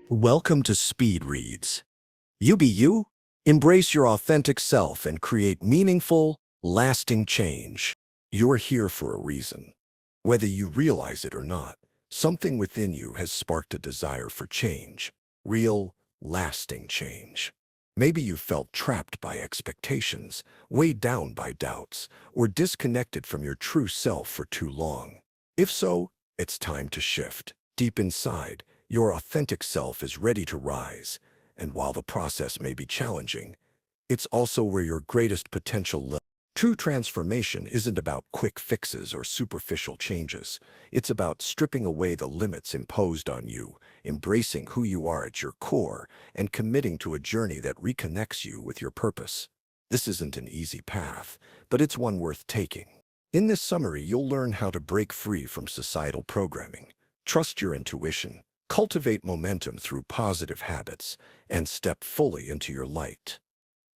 Welcome to Speed Reads. You be you, embrace your authentic self, and create meaningful, lasting change. You're here for a reason. Whether you realize it or not, something within you has sparked a desire for change. Real, lasting change. Maybe you felt trapped by expectations, weighed down by doubts, or disconnected from your true self for too long. If so, it's time to shift. Deep inside, your authentic self is ready to rise, and while the process may be challenging, it's also where your greatest potential lives. True transformation isn't about quick fixes or superficial changes. It's about stripping away the limits imposed on you, embracing who you are at your core, and committing to a journey that reconnects you with your purpose. This isn't an easy path, but it's one worth taking. In this summary, you'll learn how to break free from societal programming, trust your intuition, cultivate momentum through positive habits, and step fully into your light.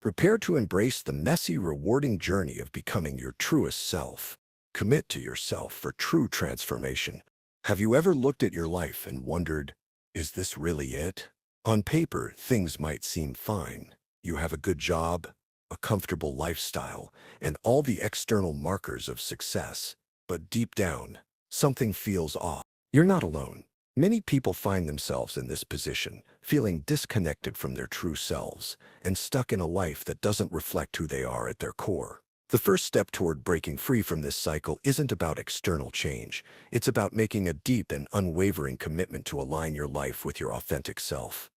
Prepare to embrace the messy, rewarding journey of becoming your truest self. Commit to yourself for true transformation. Have you ever looked at your life and wondered, is this really it? On paper, things might seem fine. You have a good job, a comfortable lifestyle, and all the external markers of success. But deep down, something feels off. You're not alone. Many people find themselves in this position, feeling disconnected from their true selves and stuck in a life that doesn't reflect who they are at their core. The first step toward breaking free from this cycle isn't about external change. It's about making a deep and unwavering commitment to align your life with your authentic self.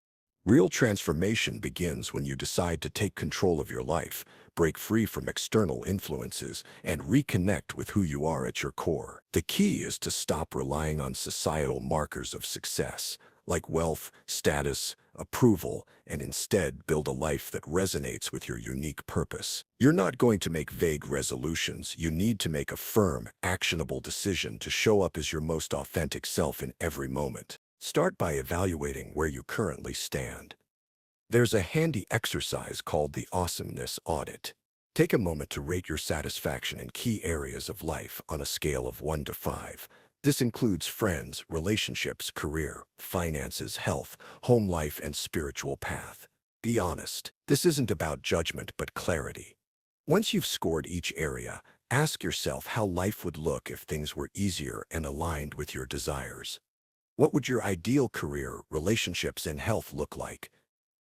Real transformation begins when you decide to take control of your life, break free from external influences, and reconnect with who you are at your core. The key is to stop relying on societal markers of success, like wealth, status, approval, and instead build a life that resonates with your unique purpose. You're not going to make vague resolutions. You need to make a firm, actionable decision to show up as your most authentic self in every moment. Start by evaluating where you currently stand. There's a handy exercise called the awesomeness audit. Take a moment to rate your satisfaction in key areas of life on a scale of 1 to 5. This includes friends, relationships, career, finances, health, home life, and spiritual path. Be honest. This isn't about judgment but clarity. Once you've scored each area, ask yourself how life would look if things were easier and aligned with your desires. What would your ideal career, relationships, and health look like?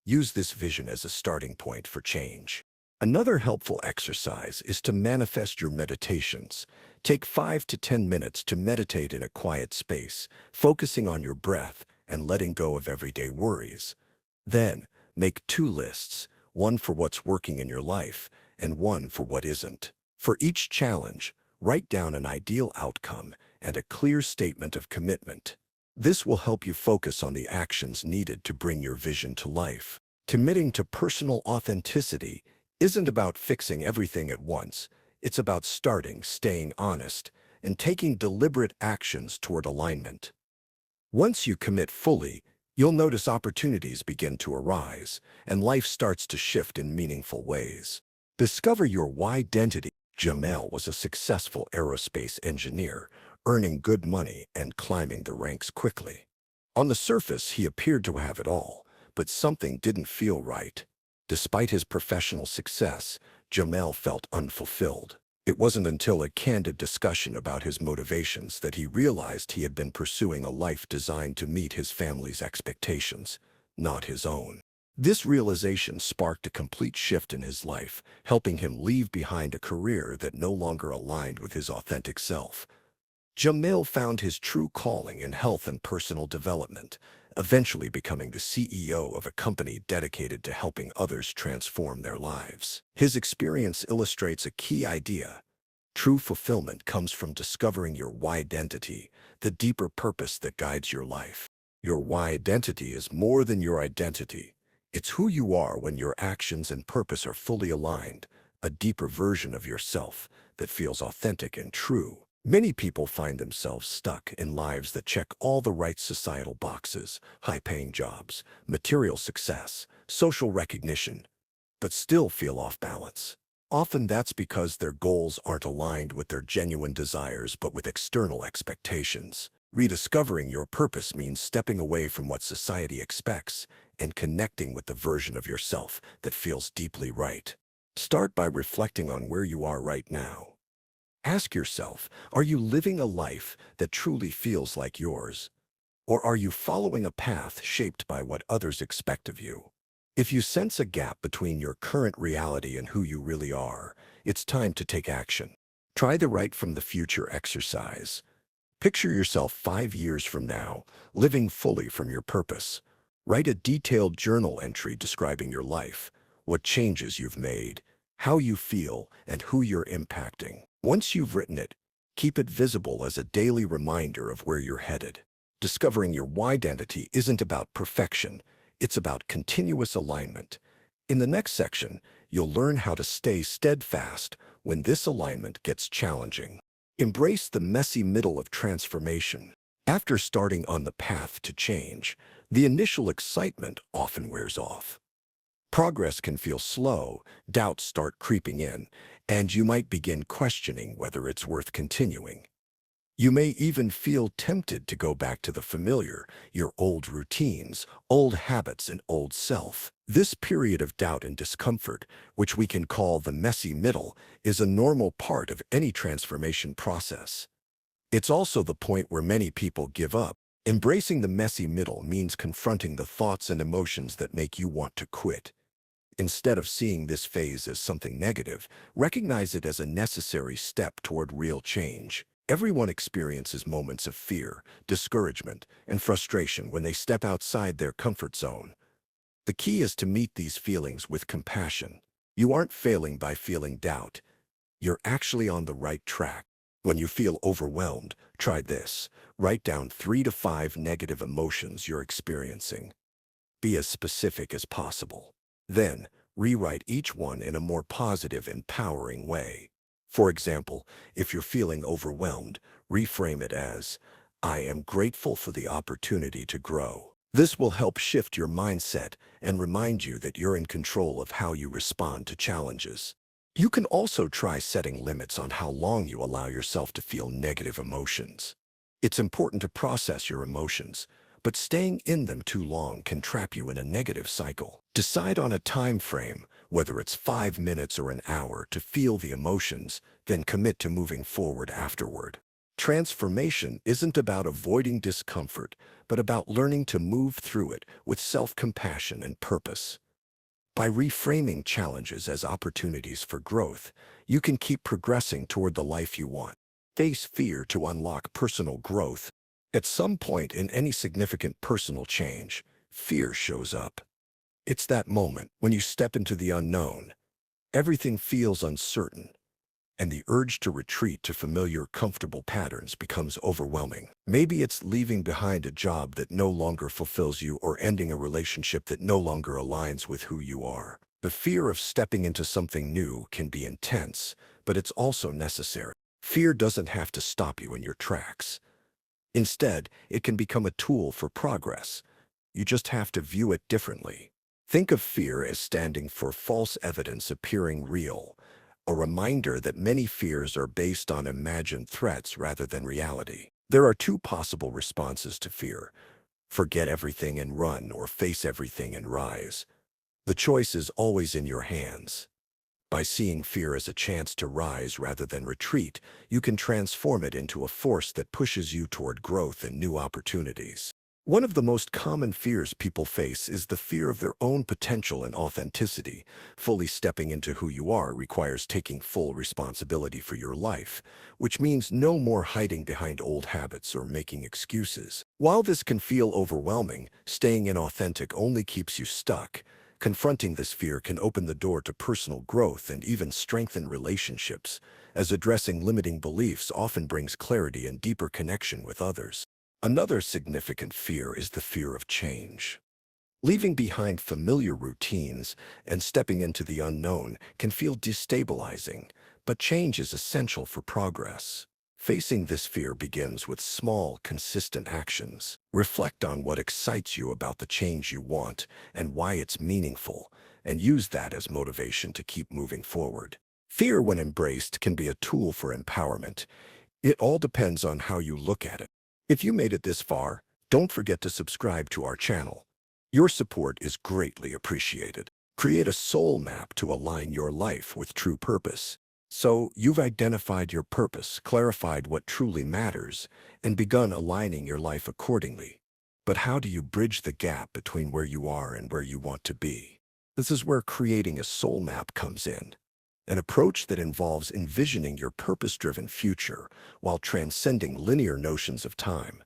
Use this vision as a starting point for change. Another helpful exercise is to manifest your meditations. Take 5 to 10 minutes to meditate in a quiet space, focusing on your breath and letting go of everyday worries. Then, make 2 lists, one for what's working in your life and one for what isn't. For each challenge, write down an ideal outcome and a clear statement of commitment. This will help you focus on the actions needed to bring your vision to life. Committing to personal authenticity isn't about fixing everything at once. It's about starting, staying honest, and taking deliberate actions toward alignment. Once you commit fully, you'll notice opportunities begin to arise, and life starts to shift in meaningful ways. Discover your why identity. Jamel was a successful aerospace engineer, earning good money and climbing the ranks quickly. On the surface, he appeared to have it all, but something didn't feel right. Despite his professional success, Jamel felt unfulfilled. It wasn't until a candid discussion about his motivations that he realized he had been pursuing a life designed to meet his family's expectations, not his own. This realization sparked a complete shift in his life, helping him leave behind a career that no longer aligned with his authentic self. Jamil found his true calling in health and personal development, eventually becoming the CEO of a company dedicated to helping others transform their lives. His experience illustrates a key idea. True fulfillment comes from discovering your why identity, the deeper purpose that guides your life. Your why identity is more than your identity. It's who you are when your actions and purpose are fully aligned, a deeper version of yourself that feels authentic and true. Many people find themselves stuck in lives that check all the right societal boxes: high-paying jobs, material success, social recognition, but still feel off balance. Often that's because their goals aren't aligned with their genuine desires but with external expectations. Rediscovering your purpose means stepping away from what society expects and connecting with the version of yourself that feels deeply right. Start by reflecting on where you are right now. Ask yourself, are you living a life that truly feels like yours? Or are you following a path shaped by what others expect of you? If you sense a gap between your current reality and who you really are, it's time to take action. Try the right from the future exercise. Picture yourself 5 years from now, living fully from your purpose. Write a detailed journal entry describing your life, what changes you've made, how you feel, and who you're impacting. Once you've written it, keep it visible as a daily reminder of where you're headed. Discovering your identity isn't about perfection, it's about continuous alignment. In the next section, you'll learn how to stay steadfast when this alignment gets challenging. Embrace the messy middle of transformation. After starting on the path to change, the initial excitement often wears off. Progress can feel slow, doubts start creeping in, and you might begin questioning whether it's worth continuing. You may even feel tempted to go back to the familiar, your old routines, old habits, and old self. This period of doubt and discomfort, which we can call the messy middle, is a normal part of any transformation process. It's also the point where many people give up. Embracing the messy middle means confronting the thoughts and emotions that make you want to quit. Instead of seeing this phase as something negative, recognize it as a necessary step toward real change. Everyone experiences moments of fear, discouragement, and frustration when they step outside their comfort zone. The key is to meet these feelings with compassion. You aren't failing by feeling doubt. You're actually on the right track. When you feel overwhelmed, try this. Write down 3 to 5 negative emotions you're experiencing. Be as specific as possible. Then, rewrite each one in a more positive, empowering way. For example, if you're feeling overwhelmed, reframe it as, I am grateful for the opportunity to grow. This will help shift your mindset and remind you that you're in control of how you respond to challenges. You can also try setting limits on how long you allow yourself to feel negative emotions. It's important to process your emotions, but staying in them too long can trap you in a negative cycle. Decide on a time frame, whether it's 5 minutes or an hour, to feel the emotions, then commit to moving forward afterward. Transformation isn't about avoiding discomfort, but about learning to move through it with self-compassion and purpose. By reframing challenges as opportunities for growth, you can keep progressing toward the life you want. Face fear to unlock personal growth. At some point in any significant personal change, fear shows up. It's that moment when you step into the unknown. Everything feels uncertain, and the urge to retreat to familiar, comfortable patterns becomes overwhelming. Maybe it's leaving behind a job that no longer fulfills you or ending a relationship that no longer aligns with who you are. The fear of stepping into something new can be intense, but it's also necessary. Fear doesn't have to stop you in your tracks. Instead, it can become a tool for progress. You just have to view it differently. Think of fear as standing for false evidence appearing real, a reminder that many fears are based on imagined threats rather than reality. There are two possible responses to fear: forget everything and run, or face everything and rise. The choice is always in your hands. By seeing fear as a chance to rise rather than retreat, you can transform it into a force that pushes you toward growth and new opportunities. One of the most common fears people face is the fear of their own potential and authenticity. Fully stepping into who you are requires taking full responsibility for your life, which means no more hiding behind old habits or making excuses. While this can feel overwhelming, staying inauthentic only keeps you stuck. Confronting this fear can open the door to personal growth and even strengthen relationships, as addressing limiting beliefs often brings clarity and deeper connection with others. Another significant fear is the fear of change. Leaving behind familiar routines and stepping into the unknown can feel destabilizing, but change is essential for progress. Facing this fear begins with small, consistent actions. Reflect on what excites you about the change you want and why it's meaningful, and use that as motivation to keep moving forward. Fear, when embraced, can be a tool for empowerment. It all depends on how you look at it. If you made it this far, don't forget to subscribe to our channel. Your support is greatly appreciated. Create a soul map to align your life with true purpose. So you've identified your purpose, clarified what truly matters, and begun aligning your life accordingly. But how do you bridge the gap between where you are and where you want to be? This is where creating a soul map comes in. An approach that involves envisioning your purpose-driven future while transcending linear notions of time.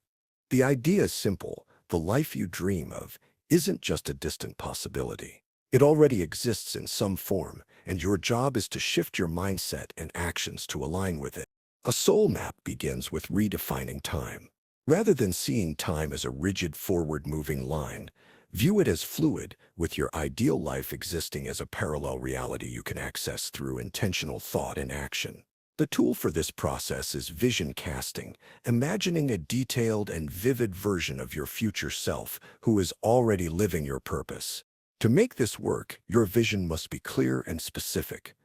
The idea is simple. The life you dream of isn't just a distant possibility. It already exists in some form, and your job is to shift your mindset and actions to align with it. A soul map begins with redefining time. Rather than seeing time as a rigid forward-moving line, view it as fluid, with your ideal life existing as a parallel reality you can access through intentional thought and action. The tool for this process is vision casting, imagining a detailed and vivid version of your future self who is already living your purpose. To make this work, your vision must be clear and specific.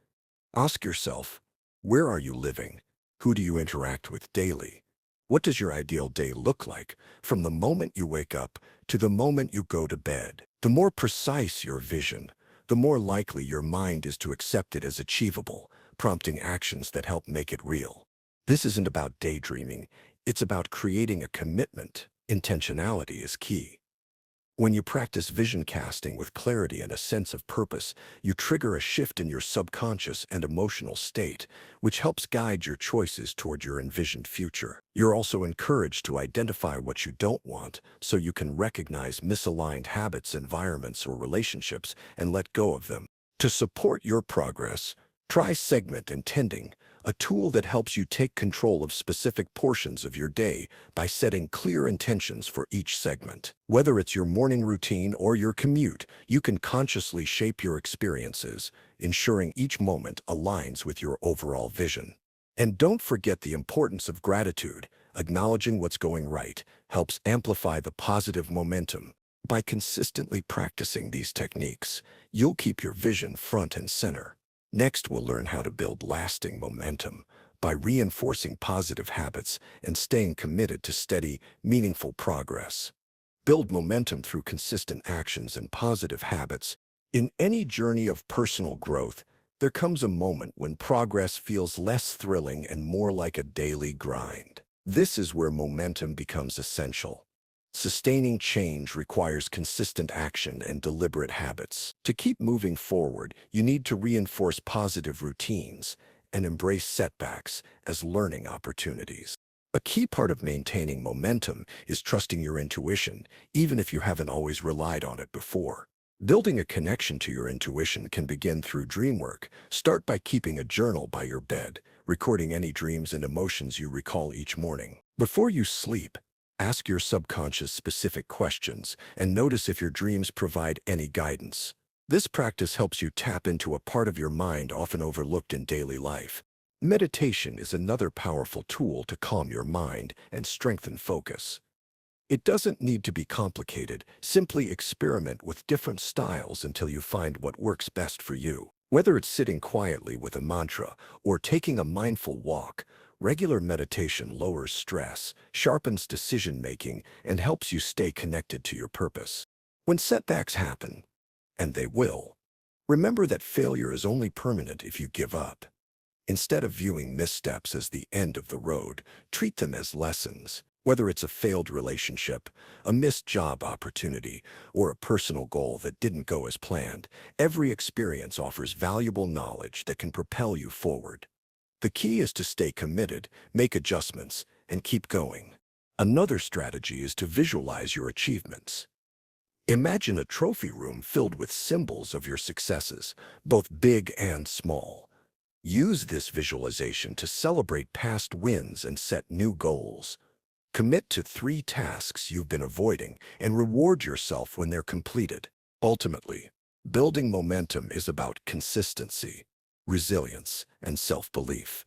Ask yourself, where are you living? Who do you interact with daily? What does your ideal day look like, from the moment you wake up to the moment you go to bed? The more precise your vision, the more likely your mind is to accept it as achievable, prompting actions that help make it real. This isn't about daydreaming, it's about creating a commitment. Intentionality is key. When you practice vision casting with clarity and a sense of purpose, you trigger a shift in your subconscious and emotional state, which helps guide your choices toward your envisioned future. You're also encouraged to identify what you don't want so you can recognize misaligned habits, environments, or relationships and let go of them. To support your progress, try segment intending, a tool that helps you take control of specific portions of your day by setting clear intentions for each segment. Whether it's your morning routine or your commute, you can consciously shape your experiences, ensuring each moment aligns with your overall vision. And don't forget the importance of gratitude. Acknowledging what's going right helps amplify the positive momentum. By consistently practicing these techniques, you'll keep your vision front and center. Next, we'll learn how to build lasting momentum by reinforcing positive habits and staying committed to steady, meaningful progress. Build momentum through consistent actions and positive habits. In any journey of personal growth, there comes a moment when progress feels less thrilling and more like a daily grind. This is where momentum becomes essential. Sustaining change requires consistent action and deliberate habits. To keep moving forward, you need to reinforce positive routines and embrace setbacks as learning opportunities. A key part of maintaining momentum is trusting your intuition, even if you haven't always relied on it before. Building a connection to your intuition can begin through dream work. Start by keeping a journal by your bed, recording any dreams and emotions you recall each morning. Before you sleep, ask your subconscious specific questions and notice if your dreams provide any guidance. This practice helps you tap into a part of your mind often overlooked in daily life. Meditation is another powerful tool to calm your mind and strengthen focus. It doesn't need to be complicated. Simply experiment with different styles until you find what works best for you. Whether it's sitting quietly with a mantra or taking a mindful walk, regular meditation lowers stress, sharpens decision-making, and helps you stay connected to your purpose. When setbacks happen, and they will, remember that failure is only permanent if you give up. Instead of viewing missteps as the end of the road, treat them as lessons. Whether it's a failed relationship, a missed job opportunity, or a personal goal that didn't go as planned, every experience offers valuable knowledge that can propel you forward. The key is to stay committed, make adjustments, and keep going. Another strategy is to visualize your achievements. Imagine a trophy room filled with symbols of your successes, both big and small. Use this visualization to celebrate past wins and set new goals. Commit to 3 tasks you've been avoiding and reward yourself when they're completed. Ultimately, building momentum is about consistency, resilience, and self-belief.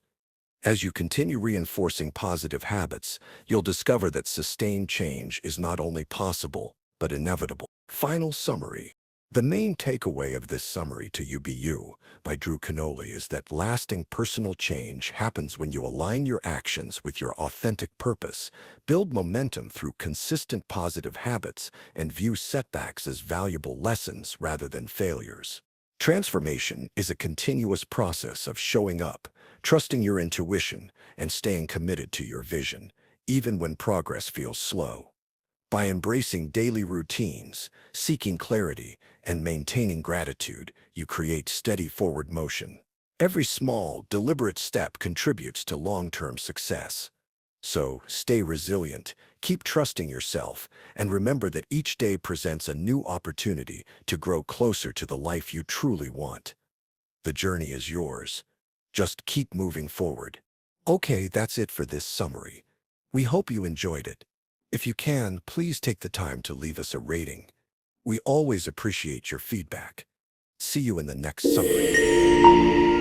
As you continue reinforcing positive habits, you'll discover that sustained change is not only possible, but inevitable. Final summary. The main takeaway of this summary to You Be You by Drew Canole is that lasting personal change happens when you align your actions with your authentic purpose, build momentum through consistent positive habits, and view setbacks as valuable lessons rather than failures. Transformation is a continuous process of showing up, trusting your intuition, and staying committed to your vision, even when progress feels slow. By embracing daily routines, seeking clarity, and maintaining gratitude, you create steady forward motion. Every small, deliberate step contributes to long-term success. So, stay resilient, keep trusting yourself, and remember that each day presents a new opportunity to grow closer to the life you truly want. The journey is yours. Just keep moving forward. Okay, that's it for this summary. We hope you enjoyed it. If you can, please take the time to leave us a rating. We always appreciate your feedback. See you in the next summary.